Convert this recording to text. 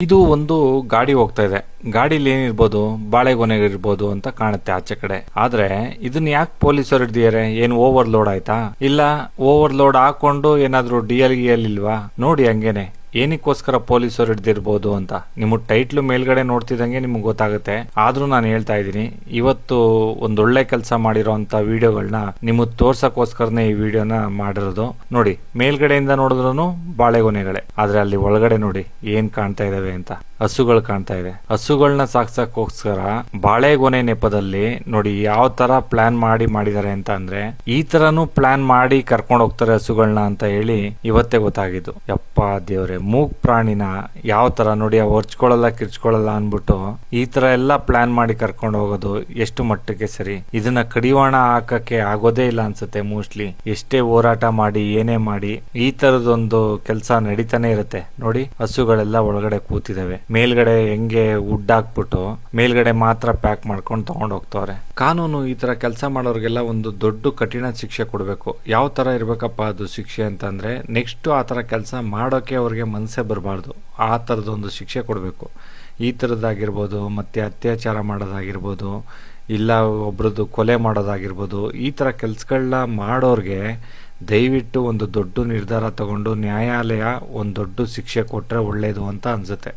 ಇದು ಒಂದು ಗಾಡಿ ಹೋಗ್ತಾ ಇದೆ. ಗಾಡಿಲಿ ಏನಿರ್ಬೋದು, ಬಾಳೆಗೊನೆ ಇರ್ಬೋದು ಅಂತ ಕಾಣುತ್ತೆ ಆಚೆ ಕಡೆ. ಆದ್ರೆ ಇದನ್ನ ಯಾಕೆ ಪೊಲೀಸರು ಹಿಡ್ದಿದ್ದಾರೆ? ಏನು ಓವರ್ಲೋಡ್ ಆಯ್ತಾ? ಇಲ್ಲ ಓವರ್ಲೋಡ್ ಹಾಕೊಂಡು ಏನಾದ್ರು ಡಿಎಲ್ ಗಿಎಲ್ ಇಲ್ವಾ? ನೋಡಿ ಹಂಗೇನೆ ಏನಕ್ಕೋಸ್ಕರ ಪೊಲೀಸರು ಹಿಡ್ದಿರ್ಬೋದು ಅಂತ ನಿಮಗೆ ಟೈಟ್ಲು ಮೇಲ್ಗಡೆ ನೋಡ್ತಿದ್ದಂಗೆ ನಿಮ್ಗೆ ಗೊತ್ತಾಗುತ್ತೆ. ಆದ್ರೂ ನಾನು ಹೇಳ್ತಾ ಇದ್ದೀನಿ, ಇವತ್ತು ಒಂದೊಳ್ಳೆ ಕೆಲಸ ಮಾಡಿರೋಂಥ ವಿಡಿಯೋಗಳನ್ನ ನಿಮಗೆ ತೋರ್ಸಕ್ಕೋಸ್ಕರನೇ ಈ ವಿಡಿಯೋನ ಮಾಡಿರೋದು. ನೋಡಿ, ಮೇಲ್ಗಡೆಯಿಂದ ನೋಡಿದ್ರು ಬಾಳೆಗೊನೆಗಳೇ, ಆದ್ರೆ ಅಲ್ಲಿ ಒಳಗಡೆ ನೋಡಿ ಏನ್ ಕಾಣ್ತಾ ಇದಾವೆ ಅಂತ. ಹಸುಗಳು ಕಾಣ್ತಾ ಇದೆ. ಹಸುಗಳನ್ನ ಸಾಕ್ಸಕ್ಕೋಸ್ಕರ ಬಾಳೆಗೊನೆ ನೆಪದಲ್ಲಿ ನೋಡಿ ಯಾವ ತರ ಪ್ಲಾನ್ ಮಾಡಿದ್ದಾರೆ ಅಂತ ಅಂದ್ರೆ, ಈ ತರನು ಪ್ಲಾನ್ ಮಾಡಿ ಕರ್ಕೊಂಡು ಹೋಗ್ತಾರೆ ಹಸುಗಳನ್ನ ಅಂತ ಹೇಳಿ ಇವತ್ತೇ ಗೊತ್ತಾಗಿದ್ದು. ಯಪ್ಪ ದೇವ್ರೆ, ಮೂಗ್ ಪ್ರಾಣಿನ ಯಾವ ತರ ನೋಡಿ ಹೊರ್ಚ್ಕೊಳ್ಳಲ್ಲ ಕಿರ್ಚ್ಕೊಳ್ಳಲ್ಲ ಅನ್ಬಿಟ್ಟು ಈ ತರ ಎಲ್ಲ ಪ್ಲಾನ್ ಮಾಡಿ ಕರ್ಕೊಂಡು ಹೋಗೋದು ಎಷ್ಟು ಮಟ್ಟಕ್ಕೆ ಸರಿ? ಇದನ್ನ ಕಡಿವಾಣ ಹಾಕಕ್ಕೆ ಆಗೋದೇ ಇಲ್ಲ ಅನ್ಸುತ್ತೆ ಮೋಸ್ಟ್ಲಿ. ಎಷ್ಟೇ ಹೋರಾಟ ಮಾಡಿ ಏನೇ ಮಾಡಿ ಈ ತರದೊಂದು ಕೆಲಸ ನಡೀತಾನೆ ಇರುತ್ತೆ. ನೋಡಿ, ಹಸುಗಳೆಲ್ಲ ಒಳಗಡೆ ಕೂತಿದಾವೆ. ಮೇಲ್ಗಡೆ ಹೆಂಗೆ ವುಡ್ ಹಾಕ್ಬಿಟ್ಟು ಮೇಲ್ಗಡೆ ಮಾತ್ರ ಪ್ಯಾಕ್ ಮಾಡ್ಕೊಂಡು ತಗೊಂಡ್ ಹೋಗ್ತವ್ರೆ. ಕಾನೂನು ಈ ತರ ಕೆಲಸ ಮಾಡೋರ್ಗೆಲ್ಲ ಒಂದು ದೊಡ್ಡ ಕಠಿಣ ಶಿಕ್ಷೆ ಕೊಡ್ಬೇಕು. ಯಾವ ತರ ಇರ್ಬೇಕಪ್ಪ ಅದು ಶಿಕ್ಷೆ ಅಂತಂದ್ರೆ, ನೆಕ್ಸ್ಟ್ ಆ ತರ ಕೆಲಸ ಮಾಡೋಕೆ ಅವ್ರಿಗೆ ಮನಸ್ಸೇ ಬರಬಾರ್ದು. ಆ ತರದೊಂದು ಶಿಕ್ಷೆ ಕೊಡಬೇಕು. ಈ ತರದಾಗಿರ್ಬೋದು, ಮತ್ತೆ ಅತ್ಯಾಚಾರ ಮಾಡೋದಾಗಿರ್ಬೋದು, ಇಲ್ಲ ಒಬ್ರದ್ದು ಕೊಲೆ ಮಾಡೋದಾಗಿರ್ಬೋದು, ಈ ತರ ಕೆಲ್ಸಗಳನ್ನ ಮಾಡೋರ್ಗೆ ದಯವಿಟ್ಟು ಒಂದು ದೊಡ್ಡ ನಿರ್ಧಾರ ತಗೊಂಡು ನ್ಯಾಯಾಲಯ ಒಂದು ದೊಡ್ಡ ಶಿಕ್ಷೆ ಕೊಟ್ರೆ ಒಳ್ಳೇದು ಅಂತ ಅನ್ಸುತ್ತೆ.